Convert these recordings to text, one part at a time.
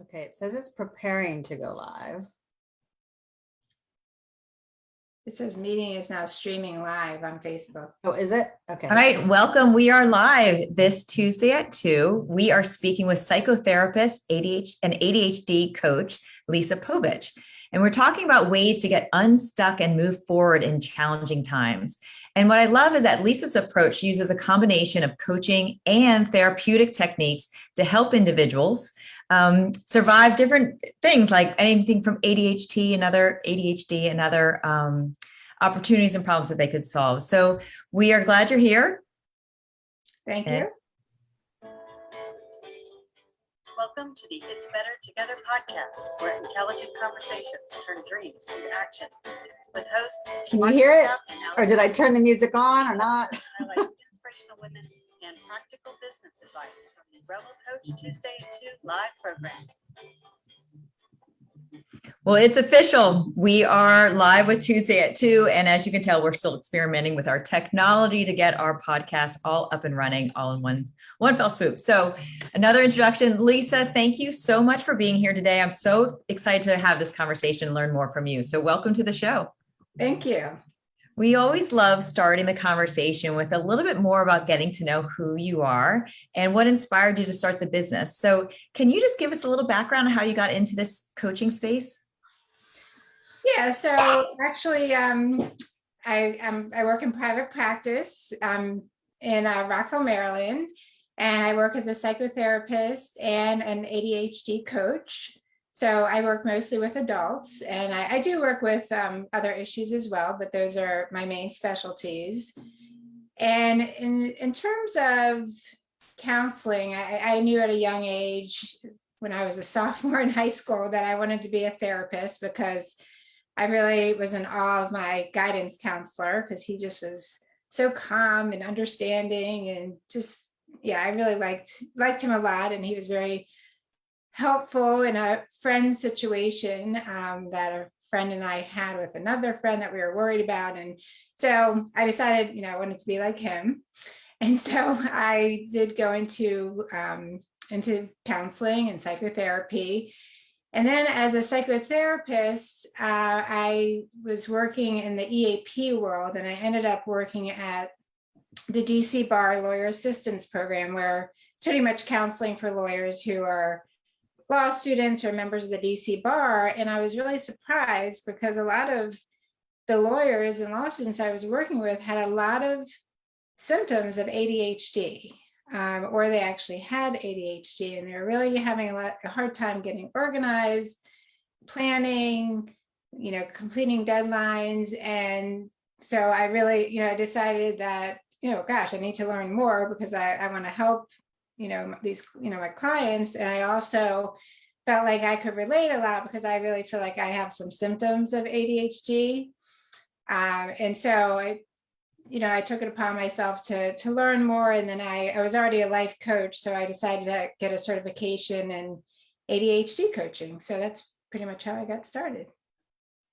Okay, it says it's preparing to go live. It says meeting is now streaming live on Facebook. Oh, is it? Okay. All right, welcome. We are live this Tuesday at 2. We are speaking with psychotherapist and ADHD coach Lisa Povich. And we're talking about ways to get unstuck and move forward in challenging times. And what I love is that Lisa's approach uses a combination of coaching and therapeutic techniques to help individuals survive different things, like anything from ADHD and other opportunities and problems that they could solve. So we are glad you're here. Thank you. Welcome to the It's Better Together podcast, where intelligent conversations turn dreams into action. With hosts, can you hear it? Or did I turn the music on or not? Highlight inspirational women and practical business advice from the Revel Coach Tuesday at 2 live programs. Well, it's official. We are live with Tuesday at 2. And as you can tell, we're still experimenting with our technology to get our podcast all up and running all in one fell swoop. So another introduction. Lisa, thank you so much for being here today. I'm so excited to have this conversation and learn more from you. So welcome to the show. Thank you. We always love starting the conversation with a little bit more about getting to know who you are and what inspired you to start the business. So can you just give us a little background on how you got into this coaching space? Yeah, so actually, I work in private practice in Rockville, Maryland, and I work as a psychotherapist and an ADHD coach. So I work mostly with adults, and I do work with other issues as well, but those are my main specialties. And in terms of counseling, I knew at a young age when I was a sophomore in high school that I wanted to be a therapist, because I really was in awe of my guidance counselor, because he just was so calm and understanding, and just, yeah, I really liked him a lot. And he was very helpful in a friend situation that a friend and I had with another friend that we were worried about. And so I decided, I wanted to be like him. And so I did go into counseling and psychotherapy. And then as a psychotherapist, I was working in the EAP world, and I ended up working at the DC Bar Lawyer Assistance Program, where it's pretty much counseling for lawyers who are law students or members of the DC Bar. And I was really surprised, because a lot of the lawyers and law students I was working with had a lot of symptoms of ADHD. Or they actually had ADHD, and they were really having a hard time getting organized, planning, completing deadlines. And so I really, I decided that, gosh, I need to learn more, because I want to help, these, my clients. And I also felt like I could relate a lot, because I really feel like I have some symptoms of ADHD. And so I took it upon myself to learn more. And then I was already a life coach, so I decided to get a certification in ADHD coaching. So that's pretty much how I got started.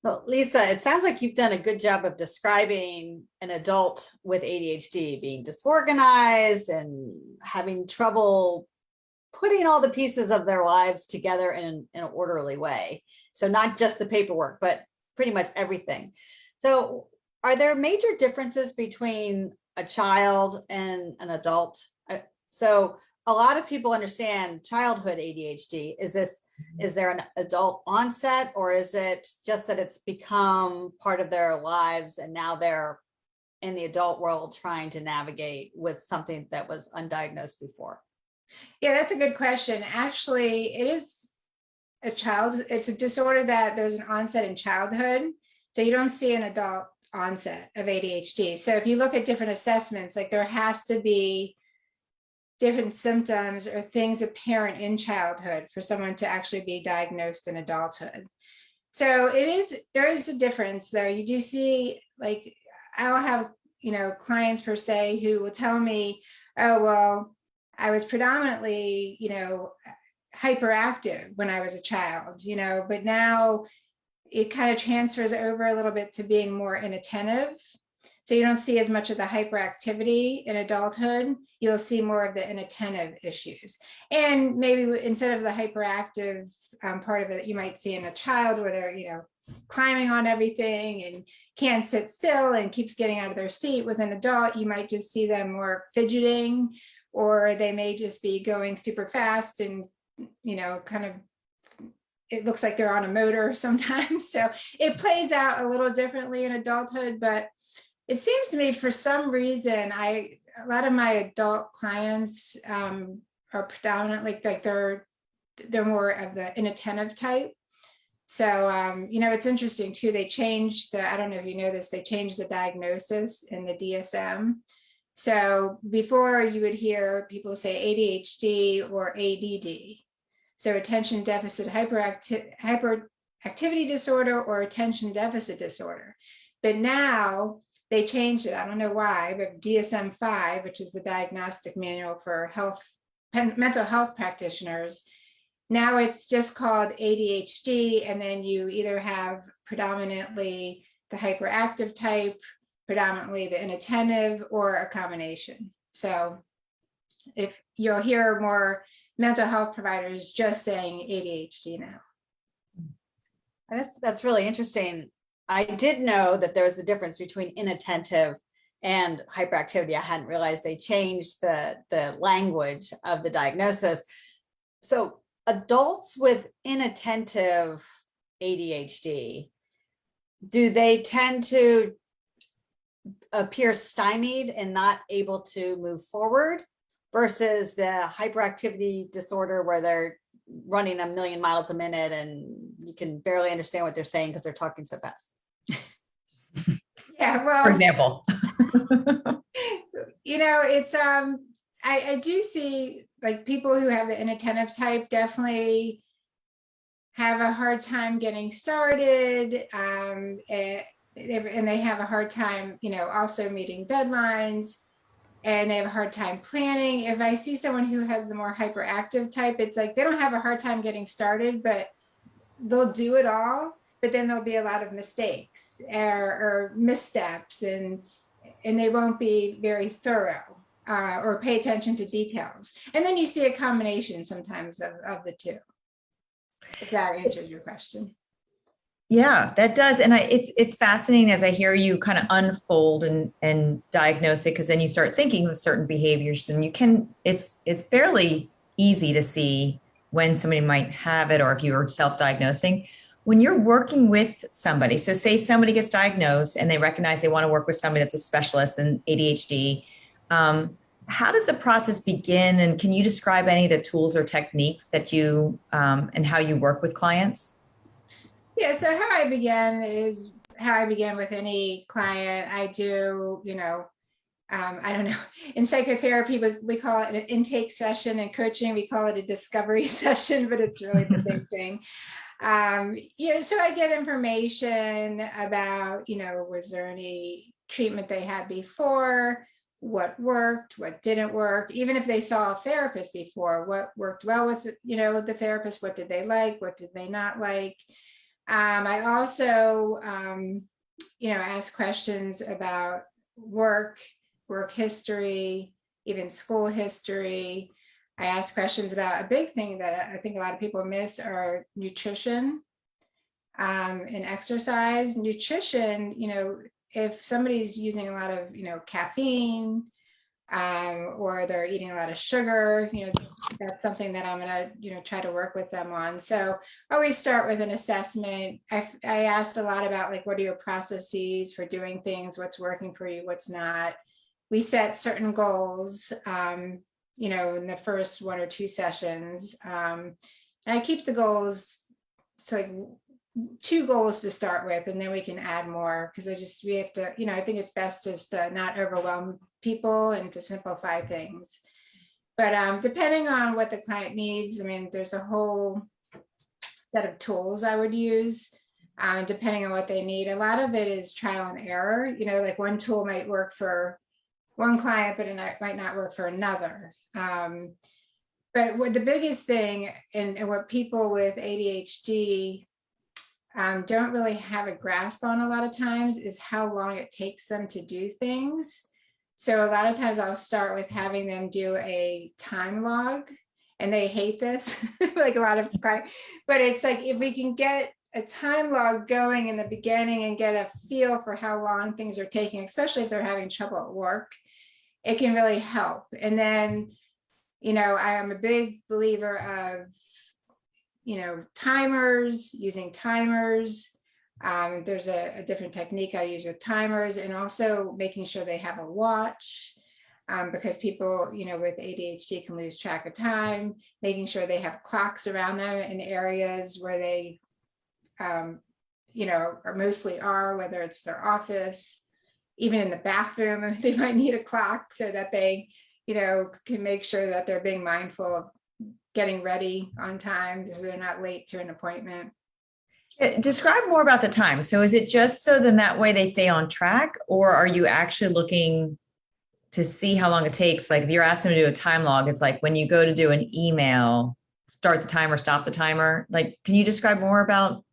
Well, Lisa, it sounds like you've done a good job of describing an adult with ADHD being disorganized and having trouble putting all the pieces of their lives together in an orderly way. So not just the paperwork, but pretty much everything. So are there major differences between a child and an adult? So a lot of people understand childhood ADHD. Is there an adult onset, or is it just that it's become part of their lives and now they're in the adult world trying to navigate with something that was undiagnosed before? Yeah, that's a good question. Actually, it is it's a disorder that there's an onset in childhood. So you don't see an adult onset of ADHD. So if you look at different assessments, like there has to be different symptoms or things apparent in childhood for someone to actually be diagnosed in adulthood. So there is a difference there. You do see, like, I'll have, clients per se who will tell me, oh, well, I was predominantly, hyperactive when I was a child, but now it kind of transfers over a little bit to being more inattentive. So you don't see as much of the hyperactivity in adulthood. You'll see more of the inattentive issues. And maybe instead of the hyperactive part of it, you might see in a child where they're, climbing on everything and can't sit still and keeps getting out of their seat. With an adult, you might just see them more fidgeting, or they may just be going super fast and, kind of, it looks like they're on a motor sometimes. So it plays out a little differently in adulthood, but it seems to me for some reason, a lot of my adult clients are predominantly like they're more of the inattentive type. So, it's interesting too. They changed I don't know if you know this, they changed the diagnosis in the DSM. So before you would hear people say ADHD or ADD. So attention deficit hyperactivity disorder or attention deficit disorder. But now they changed it. I don't know why, but DSM-5, which is the diagnostic manual for mental health practitioners, now it's just called ADHD, and then you either have predominantly the hyperactive type, predominantly the inattentive, or a combination. So if you'll hear more mental health providers just saying ADHD now. That's really interesting. I did know that there was the difference between inattentive and hyperactivity. I hadn't realized they changed the language of the diagnosis. So adults with inattentive ADHD, do they tend to appear stymied and not able to move forward versus the hyperactivity disorder where they're running 1,000,000 miles a minute and you can barely understand what they're saying because they're talking so fast? Yeah, well, For example. It's I do see like people who have the inattentive type definitely have a hard time getting started, and they have a hard time, also meeting deadlines, and they have a hard time planning. If I see someone who has the more hyperactive type, it's like they don't have a hard time getting started, but they'll do it all, but then there'll be a lot of mistakes or missteps, and they won't be very thorough or pay attention to details. And then you see a combination sometimes of the two, if that answers your question. Yeah, that does. And it's fascinating as I hear you kind of unfold and diagnose it, because then you start thinking of certain behaviors, and it's fairly easy to see when somebody might have it, or if you are self-diagnosing. When you're working with somebody, so say somebody gets diagnosed and they recognize they want to work with somebody that's a specialist in ADHD, how does the process begin? And can you describe any of the tools or techniques that you and how you work with clients? Yeah, so how I began is how I began with any client. I do, I don't know, in psychotherapy, we call it an intake session. In coaching, we call it a discovery session, but it's really the same thing. So I get information about, was there any treatment they had before, what worked, what didn't work, even if they saw a therapist before, what worked well with, with the therapist, what did they like, what did they not like. I also, ask questions about work history, even school history. I ask questions about a big thing that I think a lot of people miss are nutrition and exercise. Nutrition, if somebody's using a lot of, caffeine or they're eating a lot of sugar, that's something that I'm going to, try to work with them on. So I always start with an assessment. I asked a lot about like, what are your processes for doing things? What's working for you? What's not? We set certain goals, in the first 1 or 2 sessions. And I keep the goals to like 2 goals to start with, and then we can add more, because we have to, I think it's best just to not overwhelm people and to simplify things. But depending on what the client needs, there's a whole set of tools I would use, depending on what they need. A lot of it is trial and error, like one tool might work for one client, but it might not work for another. But what the biggest thing and what people with ADHD don't really have a grasp on a lot of times is how long it takes them to do things. So a lot of times I'll start with having them do a time log, and they hate this, like a lot of, but it's like, if we can get a time log going in the beginning and get a feel for how long things are taking, especially if they're having trouble at work, it can really help. And then, I am a big believer of, timers, using timers. There's a different technique I use with timers, and also making sure they have a watch, because people, with ADHD can lose track of time, making sure they have clocks around them in areas where they, or mostly are, whether it's their office, even in the bathroom, they might need a clock so that they, can make sure that they're being mindful of getting ready on time so they're not late to an appointment. Describe more about the time. So is it just so then that way they stay on track, or are you actually looking to see how long it takes? Like if you're asking them to do a time log, it's like when you go to do an email, start the timer, stop the timer. Like, can you describe more about?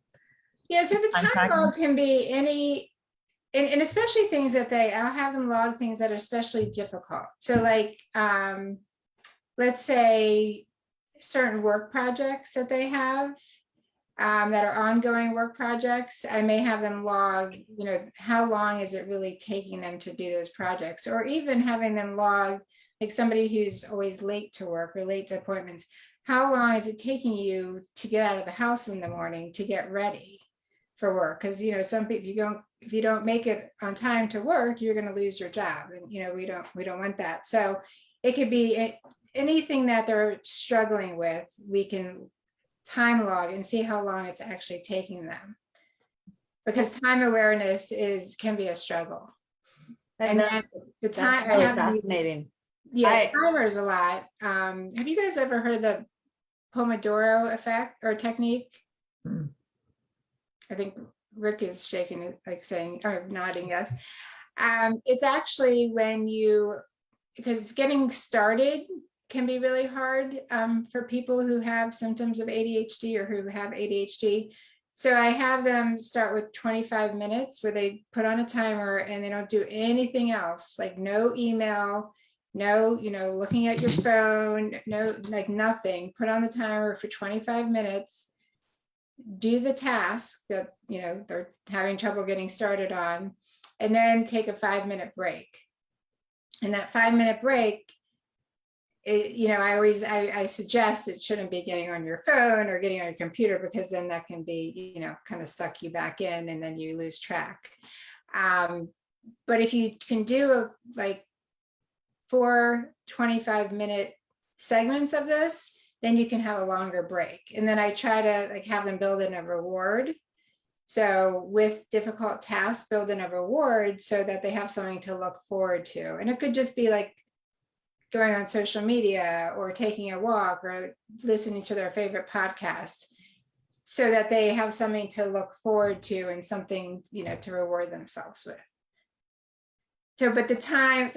Yeah, so the time log can be any, and especially things that I'll have them log things that are especially difficult. So like, let's say certain work projects that they have, that are ongoing work projects, I may have them log, how long is it really taking them to do those projects, or even having them log, like somebody who's always late to work or late to appointments, how long is it taking you to get out of the house in the morning to get ready for work? Because, some people, if you don't make it on time to work, you're going to lose your job. And, we don't want that. So it could be anything that they're struggling with, we can time log and see how long it's actually taking them, because time awareness can be a struggle. And then the time, really fascinating. Timers a lot. Have you guys ever heard of the Pomodoro effect or technique? I think Rick is shaking, like saying, or nodding yes. It's actually because it's getting started can be really hard for people who have symptoms of ADHD or who have ADHD. So I have them start with 25 minutes where they put on a timer and they don't do anything else, like no email, no, looking at your phone, no, like nothing. Put on the timer for 25 minutes, do the task that, they're having trouble getting started on, and then take a 5-minute break. And that 5-minute break, I suggest it shouldn't be getting on your phone or getting on your computer, because then that can be, kind of suck you back in and then you lose track. But if you can do 4 25-minute segments of this, then you can have a longer break. And then I try to have them build in a reward. So with difficult tasks, build in a reward so that they have something to look forward to. And it could just be like going on social media or taking a walk or listening to their favorite podcast, so that they have something to look forward to and something, to reward themselves with. So, but the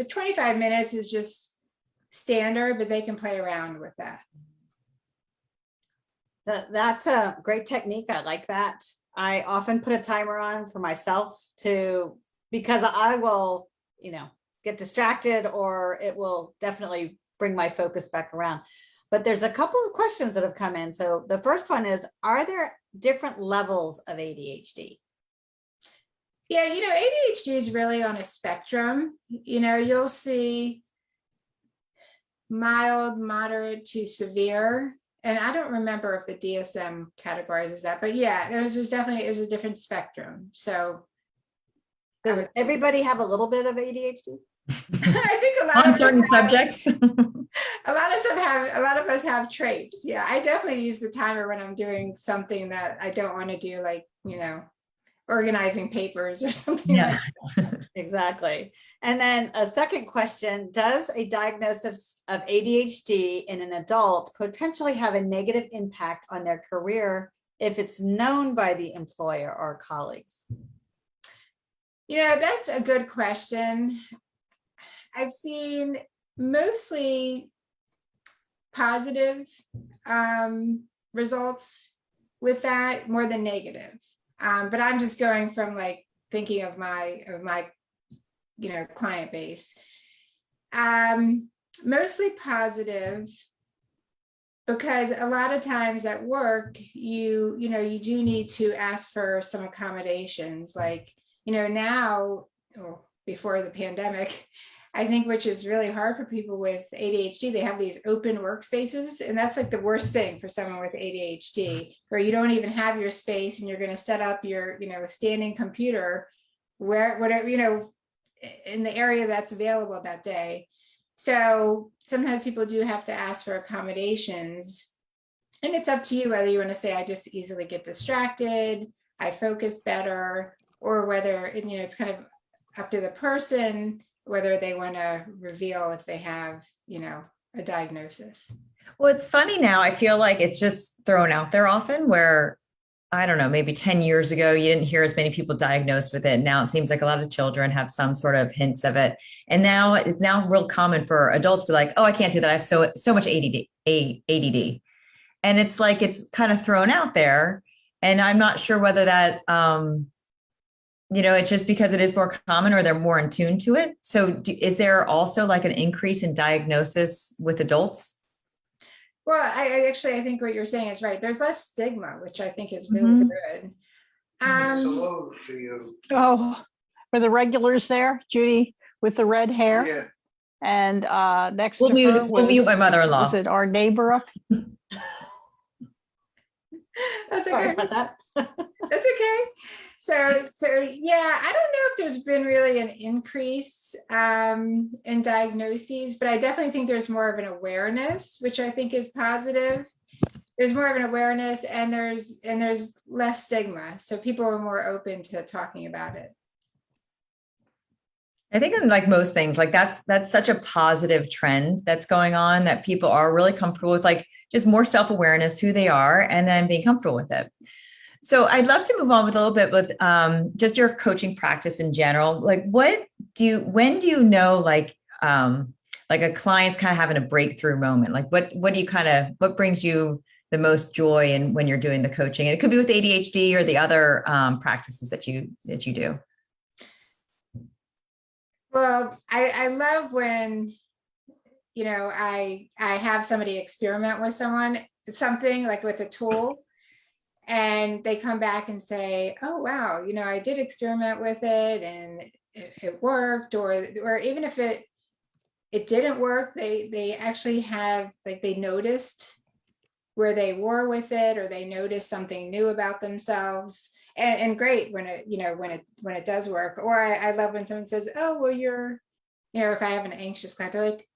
25 minutes is just standard, but they can play around with that. That's a great technique. I like that. I often put a timer on for myself because I will, get distracted, or it will definitely bring my focus back around. But there's a couple of questions that have come in. So the first one is, are there different levels of ADHD? Yeah, ADHD is really on a spectrum. You'll see mild, moderate to severe. And I don't remember if the DSM categorizes that, but yeah, there's a different spectrum. So does everybody have a little bit of ADHD? I think a lot on of certain subjects. a lot of us have traits. Yeah, I definitely use the timer when I'm doing something that I don't want to do, like, organizing papers or something. Yeah. Like that. Exactly. And then a second question, does a diagnosis of ADHD in an adult potentially have a negative impact on their career if it's known by the employer or colleagues? That's a good question. I've seen mostly positive results with that, more than negative. But I'm just going from like thinking of my client base. Mostly positive, because a lot of times at work, you do need to ask for some accommodations. Like, now, or before the pandemic, I think, which is really hard for people with ADHD, they have these open workspaces. And that's like the worst thing for someone with ADHD, where you don't even have your space and you're going to set up your, standing computer where, whatever, in the area that's available that day. So sometimes people do have to ask for accommodations. And it's up to you whether you want to say, I just easily get distracted, I focus better, or whether, it's kind of up to the person, whether they want to reveal if they have, a diagnosis. Well, it's funny now. I feel like it's just thrown out there often, where, I don't know, maybe 10 years ago, you didn't hear as many people diagnosed with it. Now it seems like a lot of children have some sort of hints of it. And now it's real common for adults to be like, oh, I can't do that. I have so much ADD. And it's like, it's kind of thrown out there. And I'm not sure whether that, it's just because it is more common or they're more in tune to it. So is there also like an increase in diagnosis with adults? Well, I think what you're saying is right. There's less stigma, which I think is really good. Hello to you. Oh, were the regulars there, Judy, with the red hair? Yeah, And next We'll to her mute my mother-in-law. was it our neighbor up? That's Sorry okay. about that. That's okay. So yeah, I don't know if there's been really an increase in diagnoses, but I definitely think there's more of an awareness, which I think is positive. There's more of an awareness, and there's less stigma. So people are more open to talking about it. I think in like most things, like that's such a positive trend that's going on, that people are really comfortable with, like, just more self-awareness, who they are, and then being comfortable with it. So I'd love to move on with a little bit with just your coaching practice in general. Like, when do you know, like a client's kind of having a breakthrough moment? Like what brings you the most joy in when you're doing the coaching? And it could be with ADHD or the other practices that you do. Well, I love when, I have somebody experiment with something like with a tool, and they come back and say, oh, wow, I did experiment with it and it worked, or even if it didn't work, they actually have, like, they noticed where they were with it, or they noticed something new about themselves. And great when it does work. Or I love when someone says, oh, well, if I have an anxious client, they're like,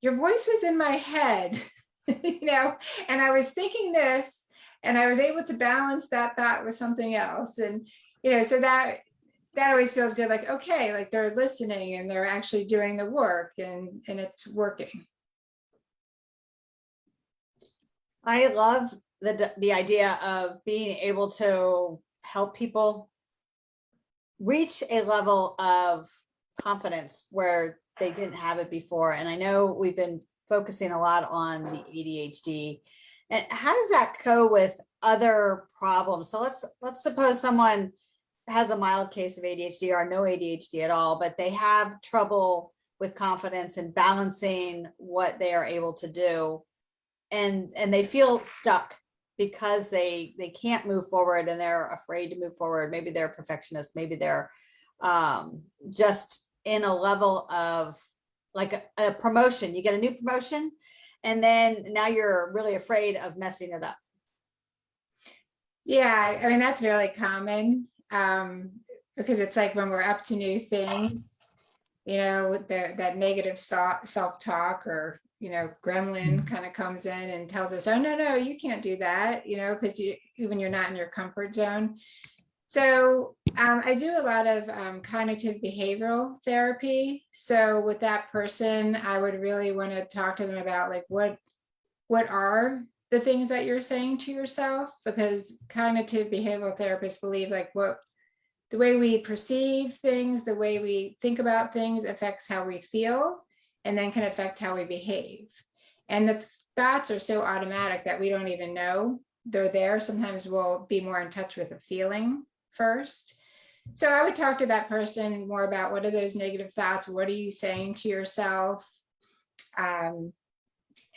your voice was in my head, and I was thinking this, and I was able to balance that thought with something else. And, so that always feels good. Like, okay, like they're listening and they're actually doing the work, and it's working. I love the idea of being able to help people reach a level of confidence where they didn't have it before. And I know we've been focusing a lot on the ADHD. And how does that go with other problems? So let's suppose someone has a mild case of ADHD or no ADHD at all, but they have trouble with confidence and balancing what they are able to do. And they feel stuck because they can't move forward, and they're afraid to move forward. Maybe they're perfectionists. Maybe they're just in a level of like a promotion. You get a new promotion, and then now you're really afraid of messing it up. Yeah, I mean, that's really common, because it's like when we're up to new things, that negative self-talk, or, gremlin kind of comes in and tells us, oh, no, you can't do that, because when you're not in your comfort zone. So I do a lot of cognitive behavioral therapy. So with that person, I would really want to talk to them about, like, what are the things that you're saying to yourself, because cognitive behavioral therapists believe, like, the way we perceive things, the way we think about things affects how we feel, and then can affect how we behave. And the thoughts are so automatic that we don't even know they're there, sometimes we'll be more in touch with a feeling first. So I would talk to that person more about what are those negative thoughts? What are you saying to yourself? And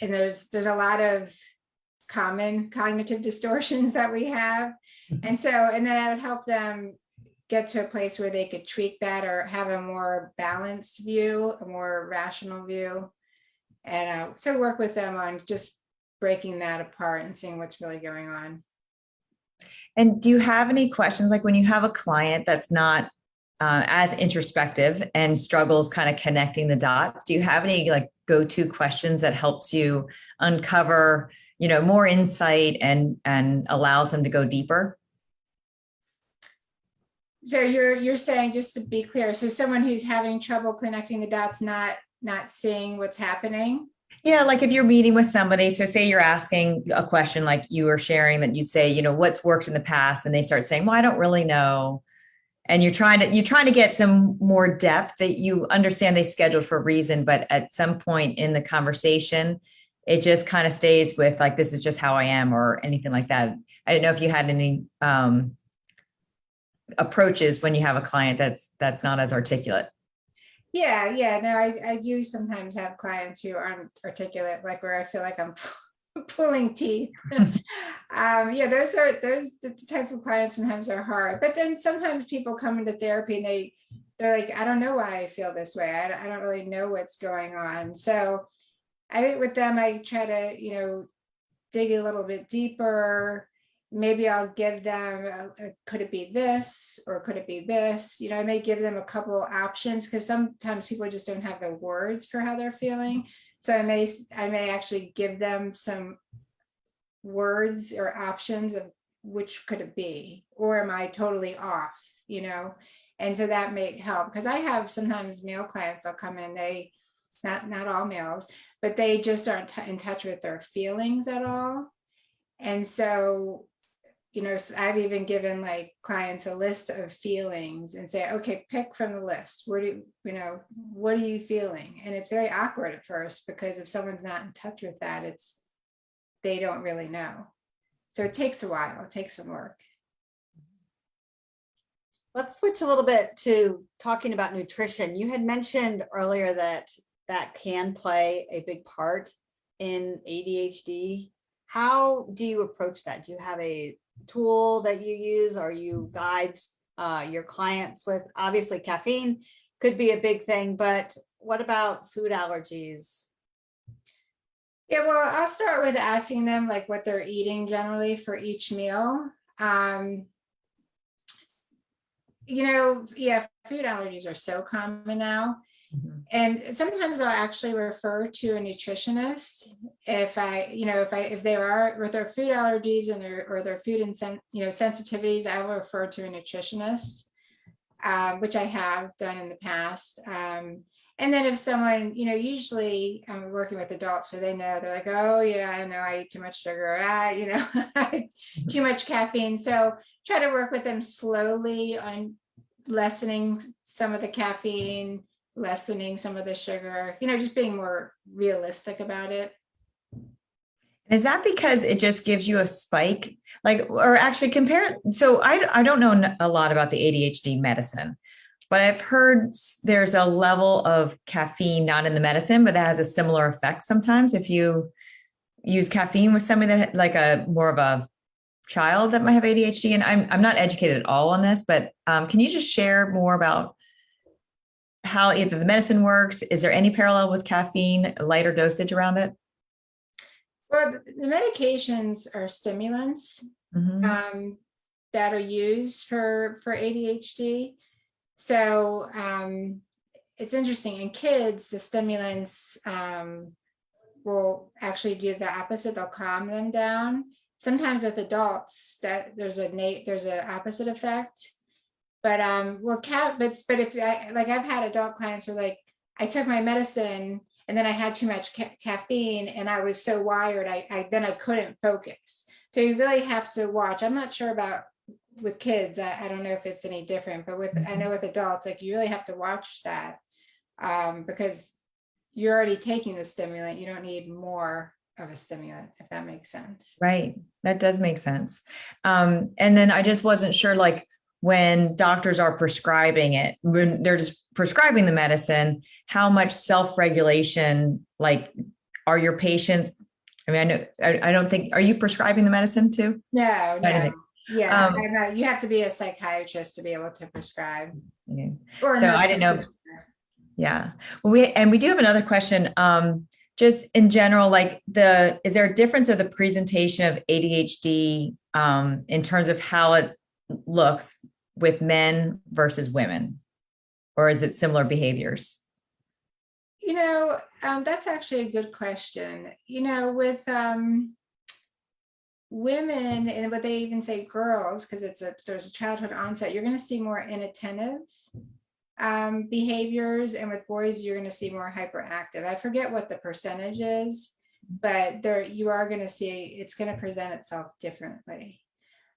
there's a lot of common cognitive distortions that we have. And then I would help them get to a place where they could tweak that or have a more balanced view, a more rational view. And so work with them on just breaking that apart and seeing what's really going on. And do you have any questions, like when you have a client that's not as introspective and struggles kind of connecting the dots, do you have any like go-to questions that helps you uncover, more insight and allows them to go deeper? So you're saying, just to be clear, so someone who's having trouble connecting the dots, not seeing what's happening? Yeah, like if you're meeting with somebody, so say you're asking a question like you were sharing, that you'd say, what's worked in the past, and they start saying, well, I don't really know. And you're trying to get some more depth, that you understand they scheduled for a reason, but at some point in the conversation, it just kind of stays with like, this is just how I am, or anything like that. I didn't know if you had any approaches when you have a client that's not as articulate. Yeah. No, I do sometimes have clients who aren't articulate, like where I feel like I'm pulling teeth. Those the type of clients sometimes are hard. But then sometimes people come into therapy and they're like, I don't know why I feel this way. I don't really know what's going on. So I think with them, I try to, dig a little bit deeper. Maybe I'll give them, could it be this or could it be this? I may give them a couple options, because sometimes people just don't have the words for how they're feeling. So I may actually give them some words or options of which could it be, or am I totally off, And so that may help, because I have sometimes male clients, they'll come in, they, not all males, but they just aren't in touch with their feelings at all. And so, I've even given like clients a list of feelings and say, okay, pick from the list. What are you feeling? And it's very awkward at first, because if someone's not in touch with that, they don't really know. So it takes a while, it takes some work. Let's switch a little bit to talking about nutrition. You had mentioned earlier that can play a big part in ADHD. How do you approach that? Do you have a tool that you use, or you guide your clients with? Obviously caffeine could be a big thing, but what about food allergies? Yeah, well, I'll start with asking them like what they're eating generally for each meal. Food allergies are so common now. Mm-hmm. And sometimes I'll actually refer to a nutritionist if they are with their food allergies and their food and sensitivities. I will refer to a nutritionist, which I have done in the past. And then if someone, usually I'm working with adults, so they know, they're like, oh yeah, I know I eat too much sugar, too much caffeine. So try to work with them slowly on lessening some of the caffeine, lessening some of the sugar, just being more realistic about it. Is that because it just gives you a spike? Or actually compare, so I don't know a lot about the ADHD medicine, but I've heard there's a level of caffeine not in the medicine, but that has a similar effect sometimes if you use caffeine with somebody that like more of a child that might have ADHD. And I'm not educated at all on this, but can you just share more about how either the medicine works? Is there any parallel with caffeine, lighter dosage around it? Well, the medications are stimulants that are used for ADHD. So it's interesting. In kids, the stimulants will actually do the opposite. They'll calm them down. Sometimes with adults, that there's an opposite effect. But but if I've had adult clients who are like, I took my medicine and then I had too much caffeine and I was so wired, I couldn't focus. So you really have to watch. I'm not sure about with kids. I don't know if it's any different, but I know with adults, like you really have to watch that because you're already taking the stimulant. You don't need more of a stimulant, if that makes sense. Right. That does make sense. And then I just wasn't sure, like when doctors are prescribing it, when they're just prescribing the medicine, how much self-regulation, like are your patients, I mean, I know, I don't think, are you prescribing the medicine too? No, I no. think- Yeah, Um, I'm not- you have to be a psychiatrist to be able to prescribe. Okay. Or a So nurse I didn't know. practitioner. Yeah. Well, we do have another question. Just in general, like is there a difference of the presentation of ADHD in terms of how it looks with men versus women? Or is it similar behaviors? That's actually a good question. With women, and what they even say girls, because there's a childhood onset, you're going to see more inattentive behaviors, and with boys you're going to see more hyperactive. I forget what the percentage is, but you are going to see it's going to present itself differently.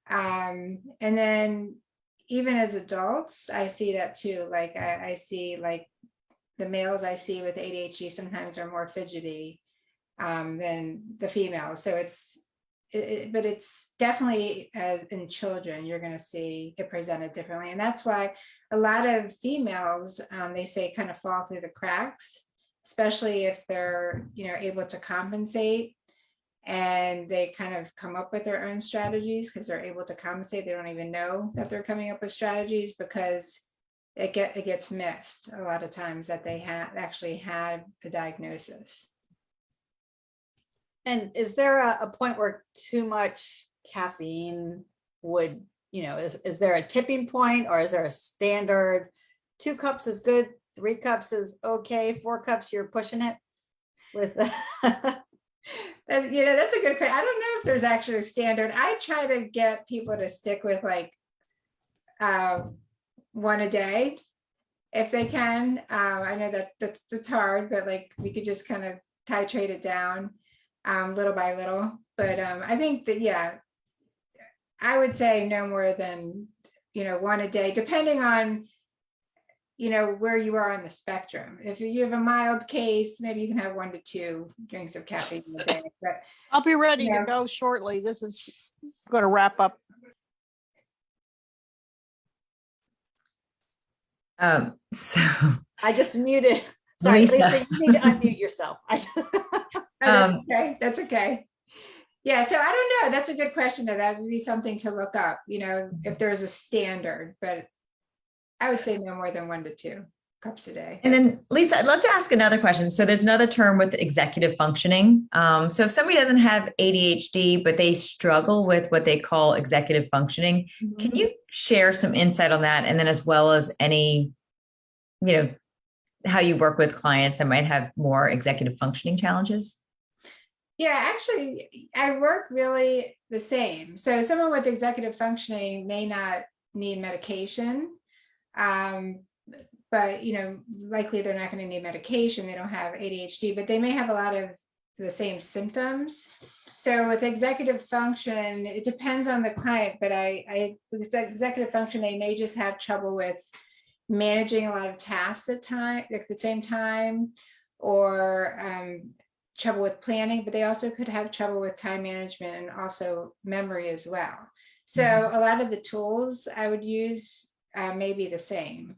And then even as adults, I see that too. Like I see like the males I see with ADHD sometimes are more fidgety than the females. So but it's definitely, as in children, you're going to see it presented differently. And that's why a lot of females, they say, kind of fall through the cracks, especially if they're, able to compensate, and they kind of come up with their own strategies because they're able to compensate. They don't even know that they're coming up with strategies because it gets missed a lot of times that they actually had a diagnosis. And is there a point where too much caffeine would, is there a tipping point, or is there a standard? 2 cups is good, 3 cups is okay, 4 cups you're pushing it with? That's a good question. I don't know if there's actually a standard. I try to get people to stick with like 1 a day if they can. I know that's hard, but like we could just kind of titrate it down little by little. But I think that, yeah, I would say no more than 1 a day, depending on where you are on the spectrum. If you have a mild case, maybe you can have 1 to 2 drinks of caffeine a day. But I'll be ready to go shortly. This is going to wrap up. So I just muted. Sorry, Lisa, you need to unmute yourself. That's okay. Yeah, so I don't know. That's a good question, though. That would be something to look up, if there's a standard, but I would say no more than 1 to 2 cups a day. And then Lisa, I'd love to ask another question. So there's another term with executive functioning. So if somebody doesn't have ADHD, but they struggle with what they call executive functioning, can you share some insight on that? And then as well as any, how you work with clients that might have more executive functioning challenges? Yeah, actually, I work really the same. So someone with executive functioning may not need medication, but likely they're not going to need medication. They don't have ADHD, but they may have a lot of the same symptoms. So with executive function, it depends on the client, but with executive function, they may just have trouble with managing a lot of tasks at the same time, or trouble with planning, but they also could have trouble with time management and also memory as well. So a lot of the tools I would use may be the same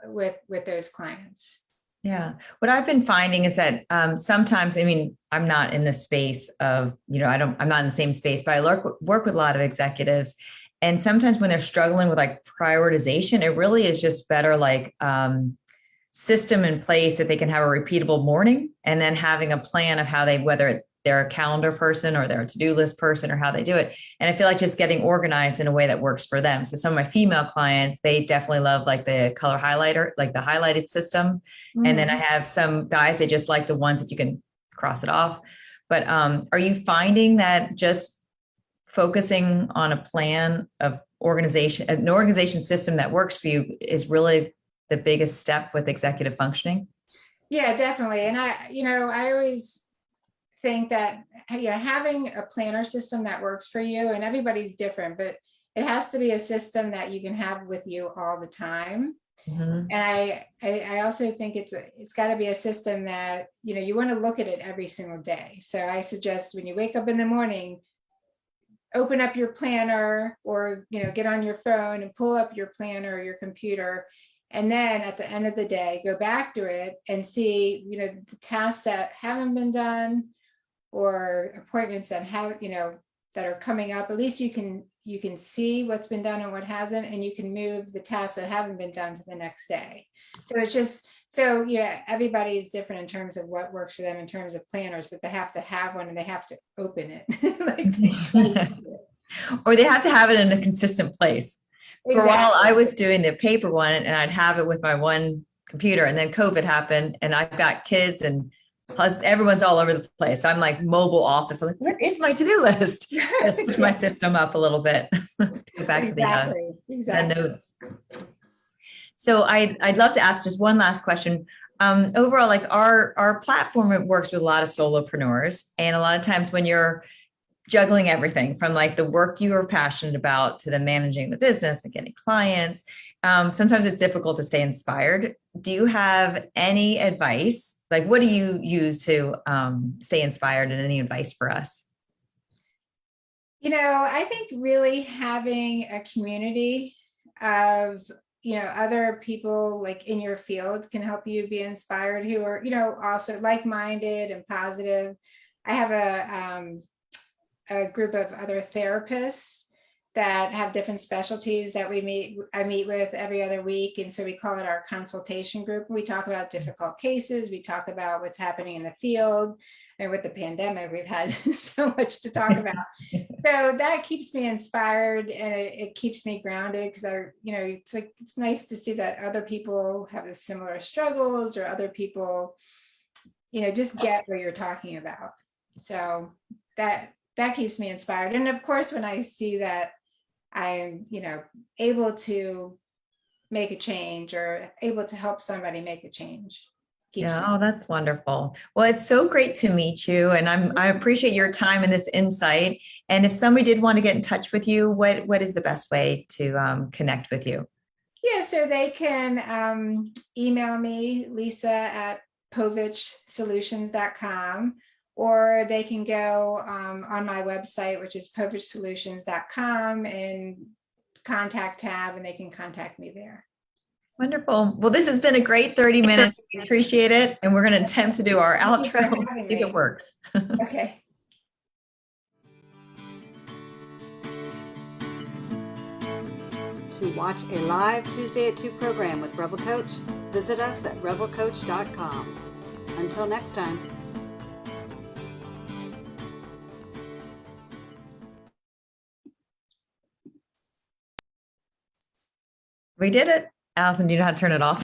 with those clients. Yeah. What I've been finding is that sometimes, I'm not in the space of, I'm not in the same space, but I work with a lot of executives. And sometimes when they're struggling with like prioritization, it really is just better like system in place that they can have a repeatable morning, and then having a plan of how whether they're a calendar person or they're a to-do list person, or how they do it. And I feel like just getting organized in a way that works for them. So some of my female clients, they definitely love like the color highlighter, like the highlighted system. And then I have some guys, they just like the ones that you can cross it off. But are you finding that just focusing on a plan of organization, an organization system that works for you, is really the biggest step with executive functioning? Yeah, definitely. And I always think that having a planner system that works for you, and everybody's different, but it has to be a system that you can have with you all the time. Mhm. And I also think it's got to be a system that, you want to look at it every single day. So I suggest when you wake up in the morning, open up your planner, or, get on your phone and pull up your planner or your computer. And then at the end of the day, go back to it and see, the tasks that haven't been done, or appointments that have, that are coming up. At least you can see what's been done and what hasn't, and you can move the tasks that haven't been done to the next day. So it's just, so yeah, everybody is different in terms of what works for them in terms of planners, but they have to have one and they have to open it. Or they have to have it in a consistent place. For a while, Exactly. I was doing the paper one, and I'd have it with my one computer, and then COVID happened, and I've got kids and everyone's all over the place. I'm like mobile office. I'm like, where is my to-do list? So I switched my system up a little bit. Go back to the notes. So I'd love to ask just one last question. Overall, like our platform, it works with a lot of solopreneurs, and a lot of times when you're juggling everything from like the work you are passionate about to the managing the business and getting clients, sometimes it's difficult to stay inspired. Do you have any advice? Like, what do you use to stay inspired, and any advice for us? I think really having a community of, other people like in your field can help you be inspired, who are, also like-minded and positive. I have a group of other therapists that have different specialties that I meet with every other week. And so we call it our consultation group. We talk about difficult cases. We talk about what's happening in the field. And with the pandemic, we've had so much to talk about. So that keeps me inspired, and it keeps me grounded, because it's nice to see that other people have the similar struggles, or other people, just get what you're talking about. So that keeps me inspired. And of course, when I see that I'm, able to make a change, or able to help somebody make a change. Oh, that's wonderful. Well, it's so great to meet you, and I appreciate your time and this insight. And if somebody did want to get in touch with you, what is the best way to connect with you? Yeah, so they can email me, lisa@povichsolutions.com, or they can go on my website, which is povichsolutions.com, and contact tab, and they can contact me there. Wonderful. Well, this has been a great 30 minutes. We appreciate it. And we're going to attempt to do our outro, see if it works. Okay. To watch a live Tuesday at 2 program with Revel Coach, visit us at revelcoach.com. Until next time. We did it. Allison, do you know how to turn it off?